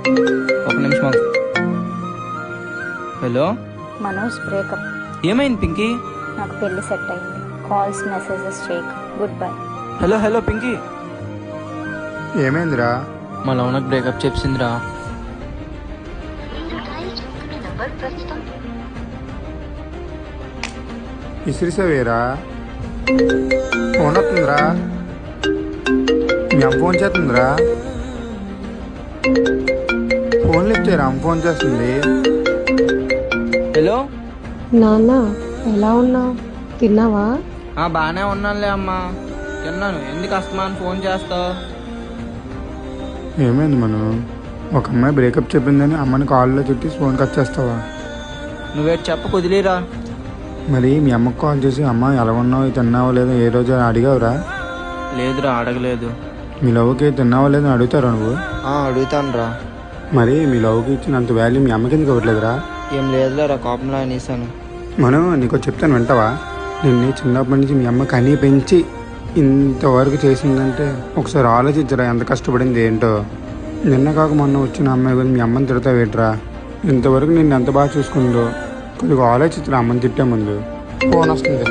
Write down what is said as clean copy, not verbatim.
ఒక నిమిషం ఆగు. Hello Manoj breakup. ఏమైంది పింకీ? నాకు పెళ్లి సెట్ అయింది. కాల్స్ మెసేజెస్ చేయకు. Good bye. Hello hello Pinky, ఏమైందిరా? మా లవనకు బ్రేకప్ చెప్పిందిరా. ఇసిరిసేవేరా? ఫోన్ వస్తుందిరా? మీ అమ్మ ఫోన్ చేస్తుందిరా? ఫోన్ లిఫ్ట్ చేయరా, అమ్మ ఫోన్ చేస్తుంది. హలో నాన్న ఎలా ఉన్నావు? తిన్నావా? బాగానే ఉన్నానులే అమ్మా, తిన్నాను. ఎందుకు అస్తమాను ఫోన్ చేస్తావు? ఏమైంది మనం? ఒక అమ్మాయి బ్రేకప్ చెప్పిందని అమ్మని కాల్లో తిట్టి ఫోన్ కట్ చేస్తావా? నువ్వేటి చెప్ప కుదిలేరా? మరి మీ అమ్మకు కాల్ చేసి అమ్మ ఎలా ఉన్నావు, తిన్నావో లేదో ఏ రోజు అడిగావురా? లేదురా, అడగలేదు. మీ లవ్కి తిన్నావో లేదో అడుగుతారా నువ్వు? అడుగుతాను రా. మరి మీ లవ్కి ఇచ్చినంత వాల్యూ మీ అమ్మకి ఎందుకు ఇవ్వట్లేదురా? ఏం లేదులేరా, కోపంలో అనేసాను. మనం నీకు చెప్తాను వింటావా? నిన్ను చిన్నప్పటి నుంచి మీ అమ్మ కనీ పెంచి ఇంతవరకు చేసిందంటే ఒకసారి ఆలోచించరా ఎంత కష్టపడింది ఏంటో. నిన్న కాక మొన్న వచ్చిన అమ్మాయి గురించి మీ అమ్మని తిడతావేట్రా? ఇంతవరకు నిన్ను ఎంత బాగా చూసుకుందో కొద్దిగా ఆలోచించరా అమ్మని తిట్టే ముందు. ఫోన్ వస్తుంది.